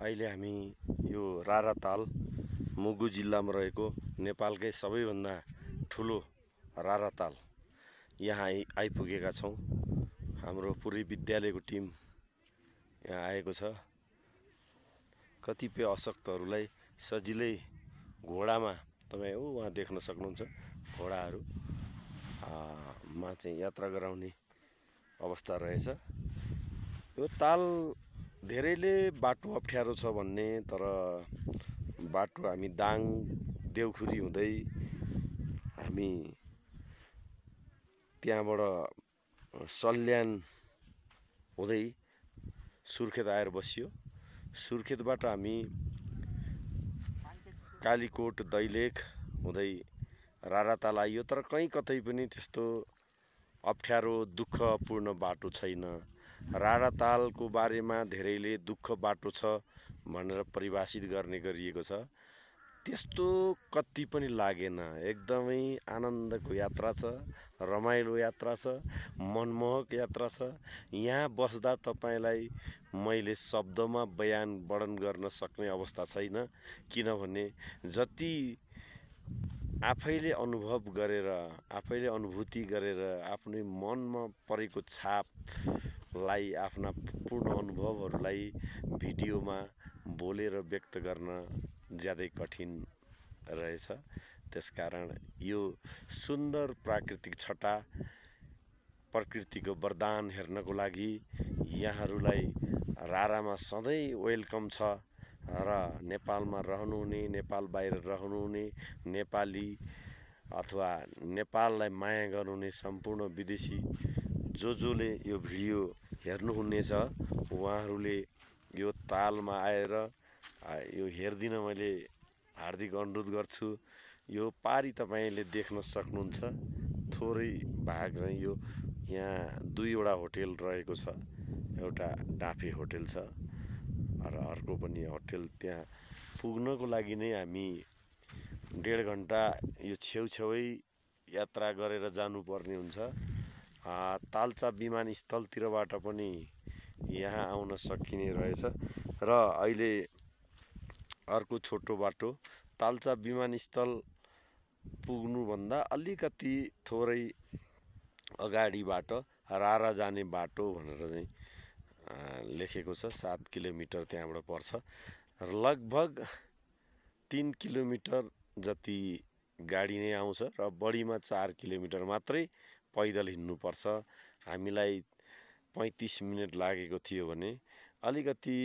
अहिले हामी यो राराताल मुगु जिल्लामा रहेको नेपालकै सबैभन्दा ठुलो राराताल यहाँ आइपुगेका छौँ। हाम्रो पुरै विद्यालयको टिम यहाँ आएको छ। कतिपय अशक्तहरूलाई सजिलै घोडामा तपाईँ वहाँ देख्न सक्नुहुन्छ घोडाहरू मा चाहिँ यात्रा गराउने अवस्था रहेछ। यो ताल धेरैले बाटो अप्ठ्यारो छ भन्ने, तर बाटो हामी दाङ देउखुरी हुँदै हामी त्यहाँबाट सल्यान हुँदै सुर्खेत आएर बसियो। सुर्खेतबाट हामी कालीकोट दैलेख हुँदै राराताल आइयो। तर कहीँ कतै पनि त्यस्तो अप्ठ्यारो दुःखपूर्ण बाटो छैन। रारातालको बारेमा धेरैले दुःख बाटो छ भनेर परिभाषित गर्ने गरिएको छ। त्यस्तो कति पनि लागेन। एकदमै आनन्दको यात्रा छ, रमाइलो यात्रा छ, मनमोहक यात्रा छ। यहाँ बस्दा तपाईँलाई मैले शब्दमा वर्णन गर्न सक्ने अवस्था छैन, किनभने जति आफैले अनुभव गरेर, आफैले अनुभूति गरेर आफ्नै मनमा परेको छापलाई, आफ्ना पूर्ण अनुभवहरूलाई भिडियोमा बोलेर व्यक्त गर्न ज्यादै कठिन रहेछ। त्यसकारण यो सुन्दर प्राकृतिक छटा, प्रकृतिको वरदान हेर्नको लागि यहाँहरूलाई रारामा सधैँ वेलकम छ। र नेपालमा रहनुहुने, नेपाल बाहिर रहनुहुने नेपाली अथवा नेपाललाई माया गर्नुहुने सम्पूर्ण विदेशी जसले यो भिडियो हेर्नुहुनेछ, उहाँहरूले यो तालमा आएर यो हेरिदिन मैले हार्दिक अनुरोध गर्छु। यो पारी तपाईँले देख्न सक्नुहुन्छ। थोरै भाग चाहिँ यो यहाँ दुईवटा होटेल रहेको छ। एउटा डाँफे होटेल छ र अर्को पनि होटेल। त्यहाँ पुग्नको लागि नै हामी 1.5 घन्टा यो छेउछेउै यात्रा गरेर जानुपर्ने हुन्छ। ताल्चा विमानस्थलतिरबाट पनि यहाँ आउन सकिने रहेछ। र अहिले अर्को छोटो बाटो ताल्चा विमानस्थल पुग्नुभन्दा अलिकति थोरै अगाडिबाट रारा जाने बाटो भनेर चाहिँ लेखेको छ। 7 किलोमिटर त्यहाँबाट पर्छ। लगभग 3 किलोमिटर जति गाडी नै आउँछ र बढीमा 4 किलोमिटर मात्रै पैदल हिँड्नुपर्छ। हामीलाई 35 मिनट लागेको थियो भने अलिकति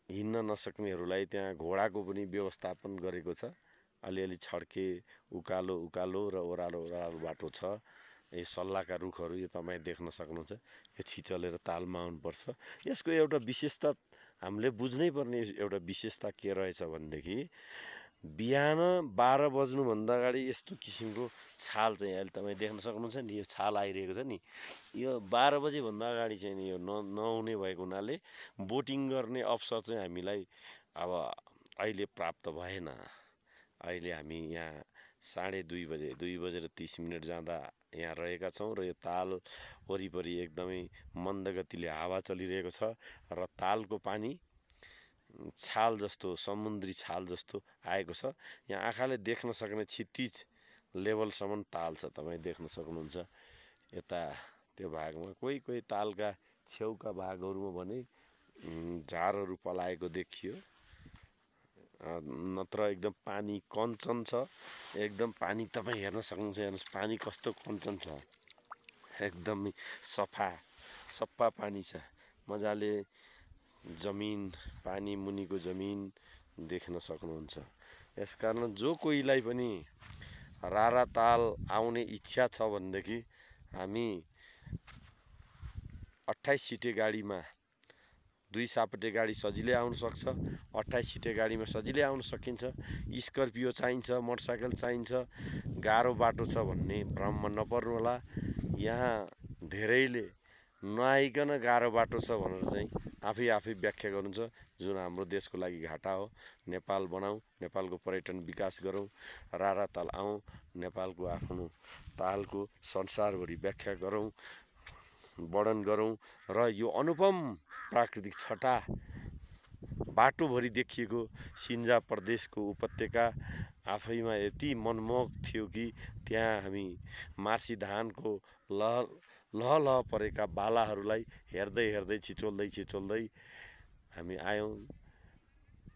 हिँड्न नसक्नेहरूलाई त्यहाँ घोडाको पनि व्यवस्थापन गरेको छ। अलिअलि छड्के उकालो उकालो र ओह्रालो ओह्रालो बाटो छ। यो सल्लाहका रुखहरू यो तपाईँ देख्न सक्नुहुन्छ। यो छिचलेर तालमा आउनुपर्छ। यसको एउटा विशेषता हामीले बुझ्नै पर्ने एउटा विशेषता के रहेछ भनेदेखि बिहान 12 बज्नुभन्दा अगाडि यस्तो किसिमको छाल चाहिँ अहिले तपाईँ देख्न सक्नुहुन्छ नि। यो छाल आइरहेको छ नि। यो 12 बजेभन्दा अगाडि चाहिँ नि यो नहुने भएको हुनाले बोटिङ गर्ने अवसर चाहिँ हामीलाई अब अहिले प्राप्त भएन। अहिले हामी यहाँ 2:30 बजे 2:30 जाँदा यहाँ रहेका छौँ र यो ताल वरिपरि एकदमै मन्द गतिले हावा चलिरहेको छ र तालको पानी छाल जस्तो, समुद्री छाल जस्तो आएको छ। यहाँ आँखाले देख्न सक्ने क्षितिज लेभलसम्म ताल छ, तपाईँ देख्न सक्नुहुन्छ। यता त्यो भागमा कोही तालका छेउका भागहरूमा भने झारहरू पलाएको देखियो। नत्र एकदम पानी कञ्चन छ। एकदम पानी तपाईँ हेर्न सक्नुहुन्छ। हेर्नुहोस् पानी कस्तो कञ्चन छ। एकदमै सफा पानी छ। मजाले जमिन, पानी मुनिको जमिन देख्न सक्नुहुन्छ। यसकारण जो कोहीलाई पनि राराताल आउने इच्छा छ भनेदेखि हामी 28 सिटे गाडीमा 2 सापटे गाडी सजिलै आउन सक्छ। 28 सिटे गाडीमा सजिलै आउन सकिन्छ। स्कर्पियो चाहिन्छ, मोटरसाइकल चाहिन्छ, गाह्रो बाटो छ भन्ने भ्रममा नपर्नु होला। यहाँ धेरैले नआइकन गाह्रो बाटो छ भनेर चाहिँ आफै व्याख्या गर्नुहुन्छ, जुन हाम्रो देशको लागि घाटा हो। नेपाल बनाऊ, नेपालको पर्यटन विकास गरौँ, राराताल आउँ, नेपालको आफ्नो तालको संसारभरि व्याख्या गरौँ, वर्णन गरौँ र यो अनुपम प्राकृतिक छटा बाटोभरि देखिएको सिन्जा प्रदेशको उपत्यका आफैमा यति मनमोहक थियो कि त्यहाँ हामी मार्सी धानको लह परेका बालाहरूलाई हेर्दै हेर्दै छिचोल्दै हामी आयौँ।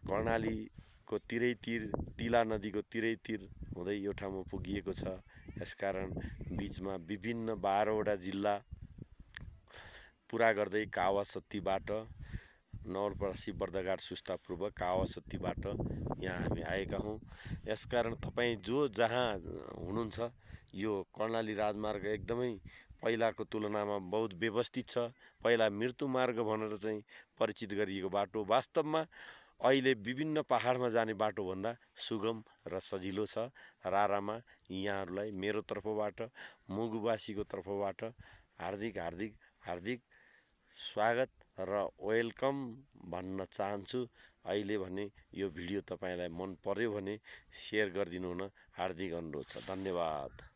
कर्णालीको तिरैतिर तिला नदीको तिरैतिर हुँदै यो ठाउँमा पुगिएको छ। यसकारण बिचमा विभिन्न 12वटा जिल्ला पुरा गर्दै कावासत्तीबाट नवलपरासी बर्दघाट सुस्ता पूर्व कावासत्तीबाट यहाँ हामी आएका हौँ। यसकारण तपाईँ जो जहाँ हुनुहुन्छ यो कर्णाली राजमार्ग एकदमै पहिलाको तुलनामा बहुत व्यवस्थित छ। पहिला मृत्यु मार्ग भनेर चाहिँ परिचित गरिएको बाटो वास्तवमा अहिले विभिन्न पहाडमा जाने बाटोभन्दा सुगम र सजिलो छ। रारामा यहाँहरूलाई मेरो तर्फबाट मुगुवासीको तर्फबाट हार्दिक स्वागत र वेलकम भन्न चाहन्छु। अहिले भने यो भिडियो तपाईँलाई मन पर्यो भने सेयर गरिदिनु हुन हार्दिक अनुरोध छ। धन्यवाद।